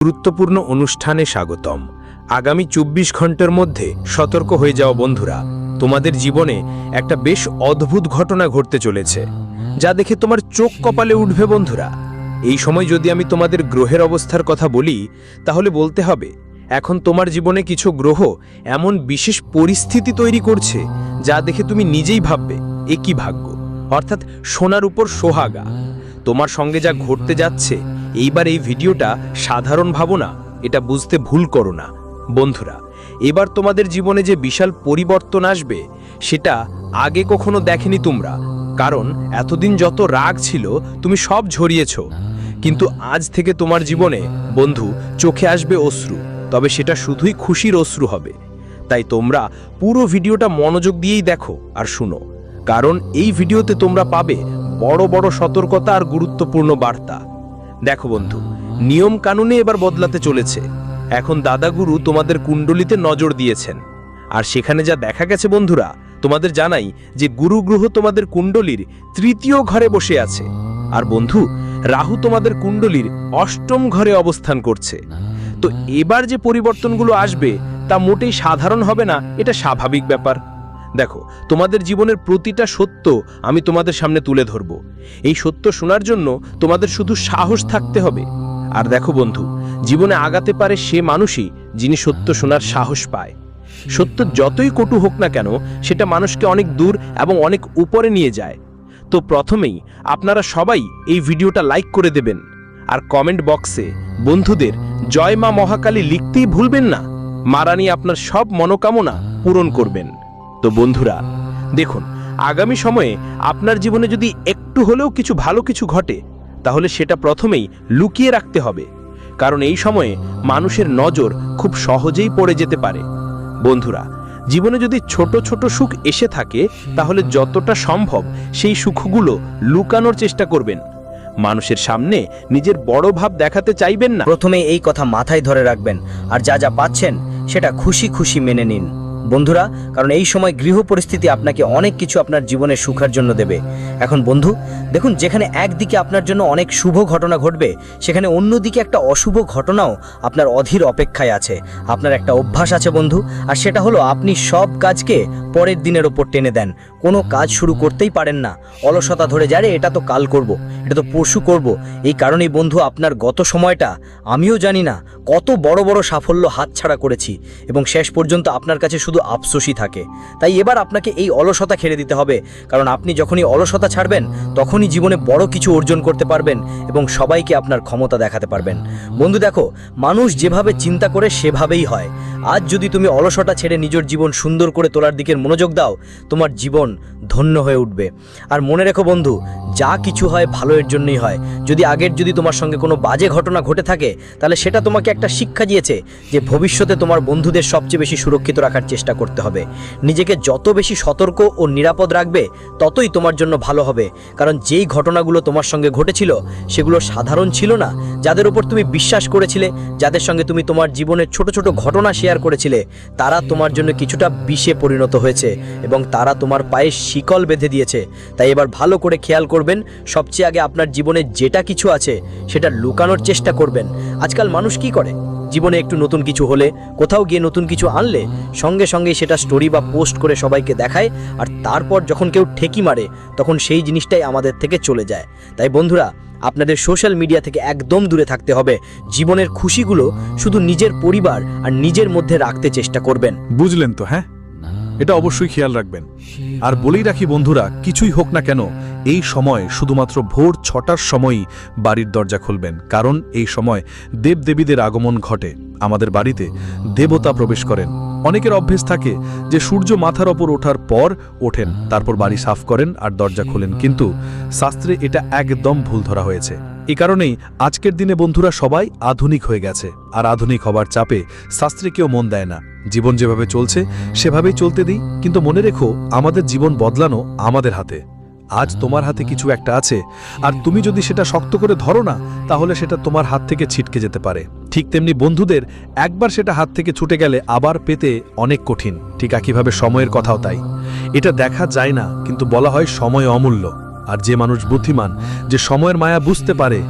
গুরুত্বপূর্ণ অনুষ্ঠানে স্বাগতম। আগামী ২৪ ঘন্টার মধ্যে সতর্ক হয়ে যাও বন্ধুরা, তোমাদের জীবনে একটা বেশ অদ্ভুত ঘটনা ঘটতে চলেছে, যা দেখে তোমার চোখ কপালে উঠবে বন্ধুরা। এই সময় যদি আমি তোমাদের গ্রহের অবস্থার কথা বলি, তাহলে বলতে হবে এখন তোমার জীবনে কিছু গ্রহ এমন বিশেষ পরিস্থিতি তৈরি করছে, যা দেখে তুমি নিজেই ভাববে এ কি ভাগ্য, অর্থাৎ সোনার উপর সোহাগা। তোমার সঙ্গে যা ঘটতে যাচ্ছে, এইবার এই ভিডিওটা সাধারণ ভাবো না, এটা বুঝতে ভুল করো না বন্ধুরা। এবার তোমাদের জীবনে যে বিশাল পরিবর্তন আসবে, সেটা আগে কখনো দেখেনি তোমরা। কারণ এতদিন যত রাগ ছিল তুমি সব ঝরিয়েছ, কিন্তু আজ থেকে তোমার জীবনে বন্ধু চোখে আসবে অশ্রু, তবে সেটা শুধুই খুশির অশ্রু হবে। তাই তোমরা পুরো ভিডিওটা মনোযোগ দিয়েই দেখো আর শুনো, কারণ এই ভিডিওতে তোমরা পাবে বড় বড় সতর্কতা আর গুরুত্বপূর্ণ বার্তা। দেখো বন্ধু, নিয়ম কানুনে এবার বদলাতে চলেছে। এখন দাদাগুরু তোমাদের কুণ্ডলিতে নজর দিয়েছেন, আর সেখানে যা দেখা গেছে বন্ধুরা, তোমাদের জানাই যে গুরু গ্রহ তোমাদের কুণ্ডলীর তৃতীয় ঘরে বসে আছে, আর বন্ধু রাহু তোমাদের কুণ্ডলীর অষ্টম ঘরে অবস্থান করছে। তো এবার যে পরিবর্তনগুলো আসবে তা মোটেই সাধারণ হবে না, এটা স্বাভাবিক ব্যাপার। দেখো, তোমাদের জীবনের প্রতিটা সত্য আমি তোমাদের সামনে তুলে ধরব। এই সত্য শোনার জন্য তোমাদের শুধু সাহস থাকতে হবে। আর দেখো বন্ধু, জীবনে আগাতে পারে সে মানুষই যিনি সত্য শোনার সাহস পায়। সত্য যতই কটু হোক না কেন, সেটা মানুষকে অনেক দূর এবং অনেক উপরে নিয়ে যায়। তো প্রথমেই আপনারা সবাই এই ভিডিওটা লাইক করে দেবেন, আর কমেন্ট বক্সে বন্ধুদের জয় মা মহাকালী লিখতেই ভুলবেন না। মা রানী আপনার সব মনোকামনা পূরণ করবেন। তো বন্ধুরা দেখুন, আগামী সময়ে আপনার জীবনে যদি একটু হলেও কিছু ভালো কিছু ঘটে, তাহলে সেটা প্রথমেই লুকিয়ে রাখতে হবে, কারণ এই সময়ে মানুষের নজর খুব সহজেই পড়ে যেতে পারে। বন্ধুরা, জীবনে যদি ছোট ছোট সুখ এসে থাকে, তাহলে যতটা সম্ভব সেই সুখগুলো লুকানোর চেষ্টা করবেন। মানুষের সামনে নিজের বড় ভাব দেখাতে চাইবেন না। প্রথমে এই কথা মাথায় ধরে রাখবেন, আর যা যা পাচ্ছেন সেটা খুশি খুশি মেনে নিন বন্ধুরা, কারণ এই সময় গৃহ পরিস্থিতি আপনাকে অনেক কিছু আপনার জীবনে সুখের জন্য দেবে। এখন বন্ধু দেখুন, যেখানে একদিকে আপনার জন্য অনেক শুভ ঘটনা ঘটবে, সেখানে অন্যদিকে একটা অশুভ ঘটনাও আপনার অধীর অপেক্ষায় আছে। আপনার একটা অভ্যাস আছে বন্ধু, আর সেটা হলো আপনি সব কাজকে পরের দিনের ওপর টেনে দেন। কোনো কাজ শুরু করতেই পারেন না, অলসতা ধরে যায়, এটা তো কাল করব, এটা তো পরশু করব। এই কারণেই বন্ধু আপনার গত সময়টা আমিও জানি না কত বড় বড় সাফল্য হাতছাড়া করেছি, এবং শেষ পর্যন্ত আপনার কাছে শুধু আফসোসই থাকে। তাই এবার আপনাকে এই অলসতা ছেড়ে দিতে হবে, কারণ আপনি যখনই অলসতা ছাড়বেন, তখনই জীবনে বড় কিছু অর্জন করতে পারবেন এবং সবাইকে আপনার ক্ষমতা দেখাতে পারবেন। বন্ধু দেখো, মানুষ যেভাবে চিন্তা করে সেভাবেই হয়। আজ যদি তুমি অলসতা ছেড়ে নিজের জীবন সুন্দর করে তোলার দিকে মনোযোগ দাও, তোমার জীবন ধন্য হয়ে উঠবে। আর মনে রেখো বন্ধু, যা কিছু হয় ভালোর জন্যই হয়। যদি তোমার সঙ্গে কোনো বাজে ঘটনা ঘটে থাকে, তাহলে সেটা তোমাকে একটা শিক্ষা দিয়েছে যে ভবিষ্যতে তোমার বন্ধুদের সবচেয়ে বেশি সুরক্ষিত রাখার চেষ্টা করতে হবে। নিজেকে যত বেশি সতর্ক ও নিরাপদ রাখবে, ততই তোমার জন্য ভালো হবে। কারণ যেই ঘটনাগুলো তোমার সঙ্গে ঘটেছিল, সেগুলো সাধারণ ছিল না। যাদের উপর তুমি বিশ্বাস করেছিলে, যাদের সঙ্গে তুমি তোমার জীবনের ছোট ছোট ঘটনা শেয়ার করেছিলে, তারা তোমার জন্য কিছুটা বিষে পরিণত হয়েছে, এবং তারা তোমার পায়ে শিকল বেঁধে দিয়েছে। তাই এবার ভালো করে খেয়াল করবেন, সবচেয়ে আগে আপনার জীবনে যেটা কিছু আছে সেটা লুকানোর চেষ্টা করবেন। আজকাল মানুষ কি করে, জীবনে একটু নতুন কিছু হলে, কোথাও গিয়ে নতুন কিছু আনলে, সঙ্গে সঙ্গে সেটা স্টোরি বা পোস্ট করে সবাইকে দেখায়, আর তারপর যখন কেউ ঠেকি মারে, তখন সেই জিনিসটাই আমাদের থেকে চলে যায়। তাই বন্ধুরা, আপনাদের সোশ্যাল মিডিয়া থেকে একদম দূরে থাকতে হবে। জীবনের খুশিগুলো শুধু নিজের পরিবার আর নিজের মধ্যে রাখতে চেষ্টা করবেন। বুঝলেন তো? হ্যাঁ, এটা অবশ্যই খেয়াল রাখবেন। আর বলেই রাখি বন্ধুরা, কিছুই হোক না কেন, এই সময় শুধুমাত্র ভোর 6টার সময়ই বাড়ির দরজা খুলবেন, কারণ এই সময় দেবদেবীদের আগমন ঘটে। আমাদের বাড়িতে দেবতা প্রবেশ করেন। অনেকের অভ্যেস থাকে যে সূর্য মাথার ওপর ওঠার পর ওঠেন, তারপর বাড়ি সাফ করেন আর দরজা খোলেন, কিন্তু শাস্ত্রে এটা একদম ভুল ধরা হয়েছে। এই কারণেই আজকের দিনে বন্ধুরা সবাই আধুনিক হয়ে গেছে, আর আধুনিক হবার চাপে শাস্ত্রে কেউ মন দেয় না। জীবন যেভাবে চলছে সেভাবেই চলতে দিই, কিন্তু মনে রেখো, আমাদের জীবন বদলানো আমাদের হাতে। আজ তোমার হাতে কিছু একটা আছে, আর তুমি যদি সেটা শক্ত করে ধরো না, তাহলে সেটা তোমার হাত থেকে ছিটকে যেতে পারে। ঠিক তেমনি বন্ধুদের একবার সেটা হাত থেকে ছুটে গেলে আবার পেতে অনেক কঠিন। ঠিক একইভাবে সময়ের কথাও তাই। এটা দেখা যায় না, কিন্তু বলা হয় সময় অমূল্য। আর যে মানুষ বুদ্ধিমান, যে সময়ের মায়া বুঝতে পারে,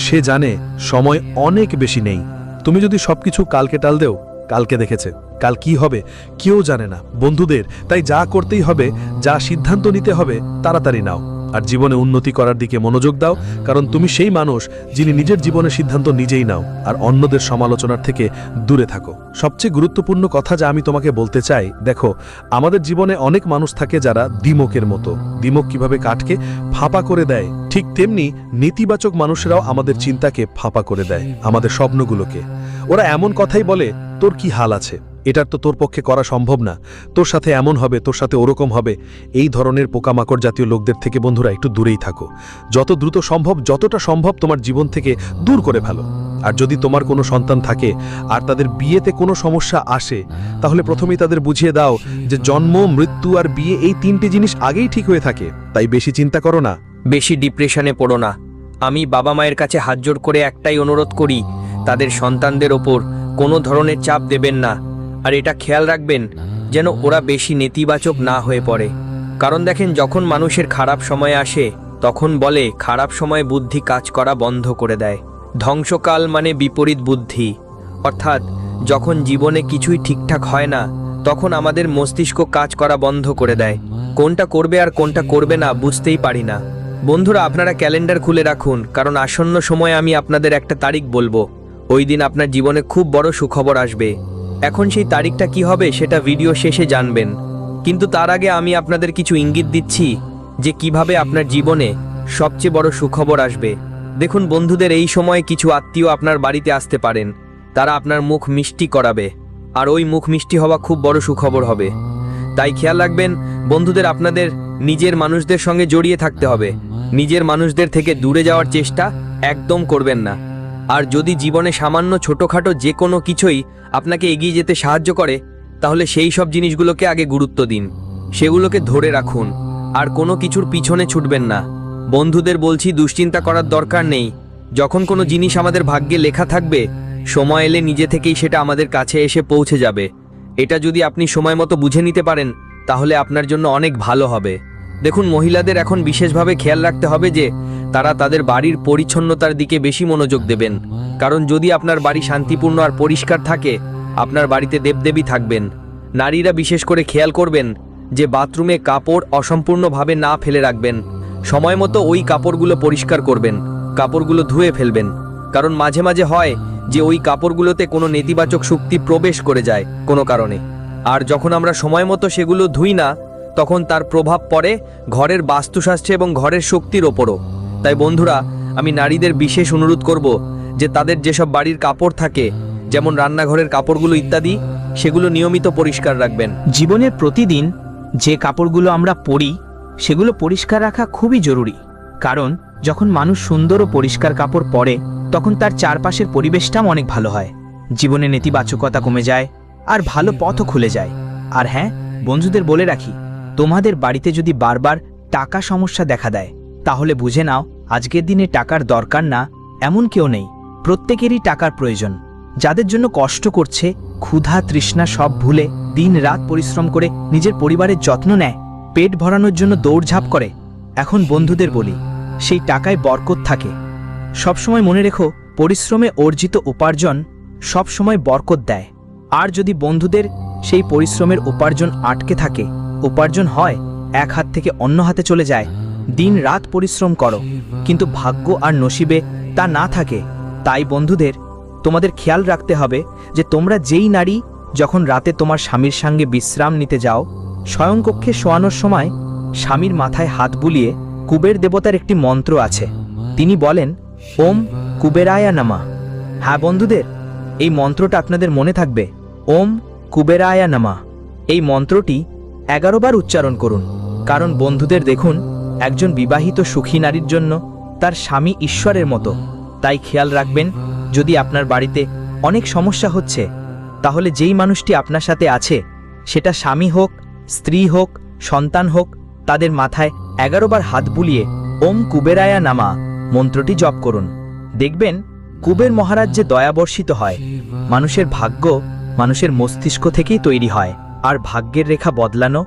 সে জানে সময় অনেক বেশি নেই। তুমি যদি সবকিছু কালকে টাল দেও, কালকে দেখেছে, কাল কি হবে কেউ জানে না বন্ধুদের। তাই যা করতেই হবে, যা সিদ্ধান্ত নিতে হবে, তাড়াতাড়ি নাও। আর জীবনে উন্নতি করার দিকে মনোযোগ দাও, কারণ তুমি সেই মানুষ যিনি নিজের জীবনের সিদ্ধান্ত নিজেই নাও আর অন্যদের সমালোচনার থেকে দূরে থাকো। সবচেয়ে গুরুত্বপূর্ণ কথা যা আমি তোমাকে বলতে চাই, দেখো আমাদের জীবনে অনেক মানুষ থাকে যারা দিমকের মতো। দিমক কিভাবে কাঠকে ফাঁপা করে দেয়, ঠিক তেমনি নেতিবাচক মানুষেরাও আমাদের চিন্তাকে ফাঁপা করে দেয়, আমাদের স্বপ্নগুলোকে। ওরা এমন কথাই বলে, তোর কি হাল আছে, এটার তো তোর পক্ষে করা সম্ভব না, তোর সাথে এমন হবে, তোর সাথে ওরকম হবে। এই ধরনের পোকামাকড় জাতীয় লোকদের থেকে বন্ধুরা একটু দূরেই থাকো। যত দ্রুত সম্ভব, যতটা সম্ভব তোমার জীবন থেকে দূর করে ফেলো। আর যদি তোমার কোনো সন্তান থাকে আর তাদের বিয়েতে কোনো সমস্যা আসে, তাহলে প্রথমেই তাদের বুঝিয়ে দাও যে জন্ম, মৃত্যু আর বিয়ে এই তিনটি জিনিস আগেই ঠিক হয়ে থাকে। তাই বেশি চিন্তা করো না, বেশি ডিপ্রেশনে পড়ো না। আমি বাবা মায়ের কাছে হাতজোড় করে একটাই অনুরোধ করি, তাদের সন্তানদের ওপর কোনো ধরনের চাপ দেবেন না। আর এটা খেয়াল রাখবেন যেন ওরা বেশি নেতিবাচক না হয়ে পড়ে। কারণ দেখেন, যখন মানুষের খারাপ সময় আসে তখন বলে খারাপ সময় বুদ্ধি কাজ করা বন্ধ করে দেয়। ধ্বংসকাল মানে বিপরীত বুদ্ধি। অর্থাৎ যখন জীবনে কিছুই ঠিকঠাক হয় না, তখন আমাদের মস্তিষ্ক কাজ করা বন্ধ করে দেয়। কোনটা করবে আর কোনটা করবে না বুঝতেই পারি না। বন্ধুরা, আপনারা ক্যালেন্ডার খুলে রাখুন, কারণ আসন্ন সময়ে আমি আপনাদের একটা তারিখ বলবো। ওই দিন আপনার জীবনে খুব বড় সুখবর আসবে। এখন সেই তারিখটা কি হবে সেটা ভিডিও শেষে জানবেন, কিন্তু তার আগে আমি আপনাদের কিছু ইঙ্গিত দিচ্ছি যে কিভাবে আপনার জীবনে সবচেয়ে বড় সুখবর আসবে। দেখুন বন্ধুদের, এই সময়ে কিছু আত্মীয় আপনার বাড়িতে আসতে পারেন। তারা আপনার মুখ মিষ্টি করাবে, আর ওই মুখ মিষ্টি হওয়া খুব বড় সুখবর হবে। তাই খেয়াল রাখবেন বন্ধুদের, আপনাদের নিজের মানুষদের সঙ্গে জড়িয়ে থাকতে হবে। নিজের মানুষদের থেকে দূরে যাওয়ার চেষ্টা একদম করবেন না। আর যদি জীবনে সামান্য ছোটোখাটো যে কোনো কিছুই আপনাকে এগিয়ে যেতে সাহায্য করে, তাহলে সেই সব জিনিসগুলোকে আগে গুরুত্ব দিন, সেগুলোকে ধরে রাখুন, আর কোনো কিছুর পিছনে ছুটবেন না। বন্ধুদের বলছি, দুশ্চিন্তা করার দরকার নেই। যখন কোনো জিনিস আমাদের ভাগ্যে লেখা থাকবে, সময় এলে নিজে থেকেই সেটা আমাদের কাছে এসে পৌঁছে যাবে। এটা যদি আপনি সময় মতো বুঝে নিতে পারেন, তাহলে আপনার জন্য অনেক ভালো হবে। দেখুন, মহিলাদের এখন বিশেষভাবে খেয়াল রাখতে হবে যে তারা তাদের বাড়ির পরিচ্ছন্নতার দিকে বেশি মনোযোগ দেবেন। কারণ যদি আপনার বাড়ি শান্তিপূর্ণ আর পরিষ্কার থাকে, আপনার বাড়িতে দেবদেবী থাকবেন। নারীরা বিশেষ করে খেয়াল করবেন যে বাথরুমে কাপড় অসম্পূর্ণভাবে না ফেলে রাখবেন। সময় মতো ওই কাপড়গুলো পরিষ্কার করবেন, কাপড়গুলো ধুয়ে ফেলবেন। কারণ মাঝে মাঝে হয় যে ওই কাপড়গুলোতে কোনো নেতিবাচক শক্তি প্রবেশ করে যায় কোনো কারণে। আর যখন আমরা সময় মতো সেগুলো ধুই না, তখন তার প্রভাব পড়ে ঘরের বাস্তুশাস্ত্রে এবং ঘরের শক্তির ওপরও। তাই বন্ধুরা, আমি নারীদের বিশেষ অনুরোধ করব যে তাদের যেসব বাড়ির কাপড় থাকে, যেমন রান্নাঘরের কাপড়গুলো ইত্যাদি, সেগুলো নিয়মিত পরিষ্কার রাখবেন। জীবনের প্রতিদিন যে কাপড়গুলো আমরা পরি সেগুলো পরিষ্কার রাখা খুবই জরুরি। কারণ যখন মানুষ সুন্দর ও পরিষ্কার কাপড় পরে, তখন তার চারপাশের পরিবেশটাও অনেক ভালো হয়। জীবনে নেতিবাচকতা কমে যায় আর ভালো পথও খুলে যায়। আর হ্যাঁ, বন্ধুদের বলে রাখি, তোমাদের বাড়িতে যদি বারবার টাকা সমস্যা দেখা দেয়, তাহলে বুঝে নাও আজকের দিনে টাকার দরকার না এমন কেউ নেই। প্রত্যেকেরই টাকার প্রয়োজন। যাদের জন্য কষ্ট করছে, ক্ষুধা তৃষ্ণা সব ভুলে দিন রাত পরিশ্রম করে নিজের পরিবারের যত্ন নেয়, পেট ভরানোর জন্য দৌড়ঝাঁপ করে, এখন বন্ধুদের বলি, সেই টাকায় বরকত থাকে। সবসময় মনে রেখো, পরিশ্রমে অর্জিত উপার্জন সবসময় বরকত দেয়। আর যদি বন্ধুদের সেই পরিশ্রমের উপার্জন আটকে থাকে, উপার্জন হয় এক হাত থেকে অন্য হাতে চলে যায়, দিন রাত পরিশ্রম করো কিন্তু ভাগ্য আর নসিবে তা না থাকে, তাই বন্ধুদের তোমাদের খেয়াল রাখতে হবে যে তোমরা যেই নারী যখন রাতে তোমার স্বামীর সঙ্গে বিশ্রাম নিতে যাও, শয়নকক্ষে শোয়ানোর সময় স্বামীর মাথায় হাত বুলিয়ে কুবের দেবতার একটি মন্ত্র আছে, তিনি বলেন ওম কুবেরায়া নামা। হ্যাঁ বন্ধুদের, এই মন্ত্রটা আপনাদের মনে থাকবে, ওম কুবেরায়া নামা। এই মন্ত্রটি 11 বার উচ্চারণ করুন। কারণ বন্ধুদের দেখুন, একজন বিবাহিত সুখী নারীর জন্য তার স্বামী ঈশ্বরের মতো। তাই খেয়াল রাখবেন, যদি আপনার বাড়িতে অনেক সমস্যা হচ্ছে, তাহলে যেই মানুষটি আপনার সাথে আছে, সেটা স্বামী হোক, স্ত্রী হোক, সন্তান হোক, তাদের মাথায় 11 বার হাত বুলিয়ে ওম কুবেরায়া নামা মন্ত্রটি জপ করুন। দেখবেন কুবের মহারাজ যে দয়াবর্ষিত হয়। মানুষের ভাগ্য মানুষের মস্তিষ্ক থেকেই তৈরি হয়, আর ভাগ্যের রেখা বদলানো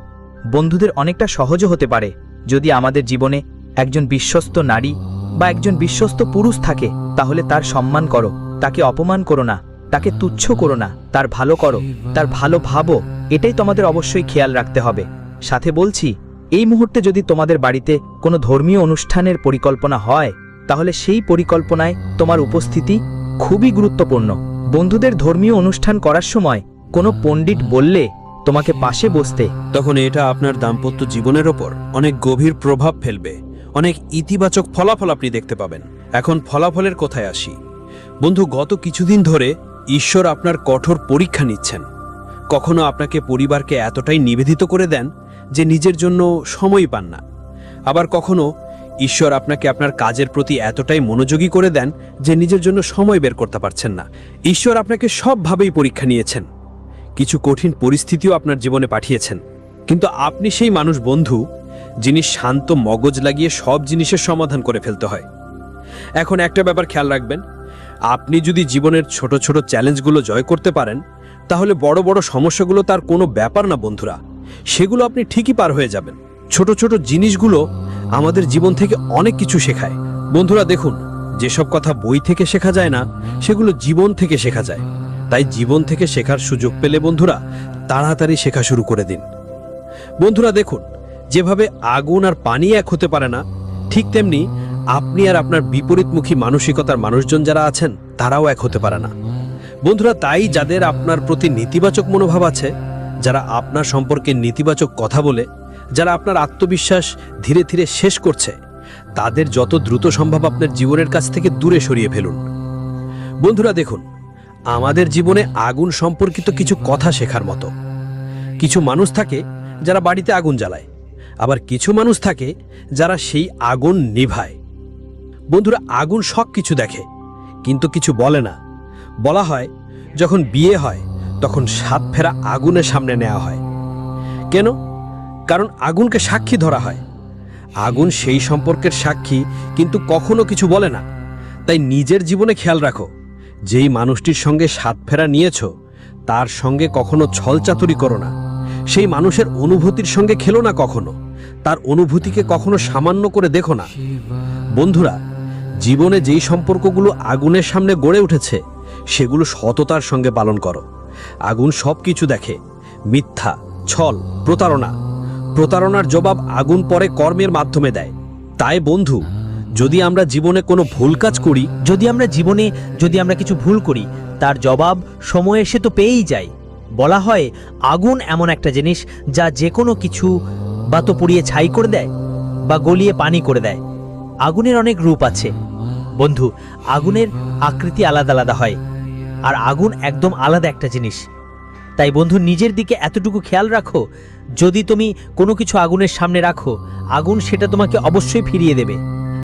বন্ধুদের অনেকটা সহজও হতে পারে যদি আমাদের জীবনে একজন বিশ্বস্ত নারী বা একজন বিশ্বস্ত পুরুষ থাকে। তাহলে তার সম্মান করো, তাকে অপমান করো না, তাকে তুচ্ছ করো না, তার ভালো করো, তার ভালো ভাবো, এটাই তোমাদের অবশ্যই খেয়াল রাখতে হবে। সাথে বলছি, এই মুহূর্তে যদি তোমাদের বাড়িতে কোনো ধর্মীয় অনুষ্ঠানের পরিকল্পনা হয়, তাহলে সেই পরিকল্পনায় তোমার উপস্থিতি খুবই গুরুত্বপূর্ণ। বন্ধুদের ধর্মীয় অনুষ্ঠান করার সময় কোনো পণ্ডিত বললে তোমাকে পাশে বসতে, তখন এটা আপনার দাম্পত্য জীবনের ওপর অনেক গভীর প্রভাব ফেলবে, অনেক ইতিবাচক ফলাফল আপনি দেখতে পাবেন। এখন ফলাফলের কোথায় আসি। বন্ধু, গত কিছুদিন ধরে ঈশ্বর আপনার কঠোর পরীক্ষা নিচ্ছেন। কখনো আপনাকে পরিবারকে এতটাই নিবেদিত করে দেন যে নিজের জন্য সময়ই পান না। আবার কখনো ঈশ্বর আপনাকে আপনার কাজের প্রতি এতটাই মনোযোগী করে দেন যে নিজের জন্য সময় বের করতে পারছেন না। ঈশ্বর আপনাকে সবভাবেই পরীক্ষা নিয়েছেন, কিছু কঠিন পরিস্থিতিও আপনার জীবনে পাঠিয়েছেন। কিন্তু আপনি সেই মানুষ বন্ধু, যিনি শান্ত মগজ লাগিয়ে সব জিনিসের সমাধান করে ফেলতে হয়। এখন একটা ব্যাপার খেয়াল রাখবেন, আপনি যদি জীবনের ছোট ছোট চ্যালেঞ্জগুলো জয় করতে পারেন, তাহলে বড় বড় সমস্যাগুলো তার কোনো ব্যাপার না বন্ধুরা, সেগুলো আপনি ঠিকই পার হয়ে যাবেন। ছোট ছোট জিনিসগুলো আমাদের জীবন থেকে অনেক কিছু শেখায়। বন্ধুরা দেখুন, যেসব কথা বই থেকে শেখা যায় না, সেগুলো জীবন থেকে শেখা যায়। তাই জীবন থেকে শেখার সুযোগ পেলে বন্ধুরা তাড়াতাড়ি শেখা শুরু করে দিন। বন্ধুরা দেখুন, যেভাবে আগুন আর পানি এক হতে পারে না, ঠিক তেমনি আপনি আর আপনার বিপরীতমুখী মানসিকতার মানুষজন যারা আছেন তারাও এক হতে পারে না। বন্ধুরা, তাই যাদের আপনার প্রতি নেতিবাচক মনোভাব আছে, যারা আপনার সম্পর্কে নেতিবাচক কথা বলে, যারা আপনার আত্মবিশ্বাস ধীরে ধীরে শেষ করছে, তাদের যত দ্রুত সম্ভব আপনার জীবনের কাছ থেকে দূরে সরিয়ে ফেলুন। বন্ধুরা দেখুন, আমাদের জীবনে আগুন সম্পর্কিত কিছু কথা শেখার মতো। কিছু মানুষ থাকে যারা বাড়িতে আগুন জ্বালায়, আবার কিছু মানুষ থাকে যারা সেই আগুন নিভায়। বন্ধুরা, আগুন সব কিছু দেখে কিন্তু কিছু বলে না। বলা হয় যখন বিয়ে হয় তখন 7 ফেরা আগুনের সামনে নেওয়া হয়। কেন? কারণ আগুনকে সাক্ষী ধরা হয়। আগুন সেই সম্পর্কের সাক্ষী, কিন্তু কখনো কিছু বলে না। তাই নিজের জীবনে খেয়াল রাখো, যেই মানুষটির সঙ্গে 7 ফেরা নিয়েছো তার সঙ্গে কখনো ছলচাতুরি করো না। সেই মানুষের অনুভূতির সঙ্গে খেলো না কখনো, তার অনুভূতিকে কখনো সামান্য করে দেখো না। বন্ধুরা, জীবনে যেই সম্পর্কগুলো আগুনের সামনে গড়ে উঠেছে সেগুলো সততার সঙ্গে পালন করো। আগুন সব কিছু দেখে, মিথ্যা, ছল, প্রতারণার জবাব আগুন পরে কর্মের মাধ্যমে দেয়। তাই বন্ধু, যদি আমরা জীবনে কোনো ভুল কাজ করি, যদি আমরা কিছু ভুল করি, তার জবাব সময় এসে তো পেয়েই যায়। বলা হয় আগুন এমন একটা জিনিস যা যে কোনো কিছু বা তো পুড়িয়ে ছাই করে দেয় বা গলিয়ে পানি করে দেয়। আগুনের অনেক রূপ আছে বন্ধু, আগুনের আকৃতি আলাদা আলাদা হয়, আর আগুন একদম আলাদা একটা জিনিস। তাই বন্ধু, নিজের দিকে এতটুকু খেয়াল রাখো, যদি তুমি কোনো কিছু আগুনের সামনে রাখো, আগুন সেটা তোমাকে অবশ্যই ফিরিয়ে দেবে।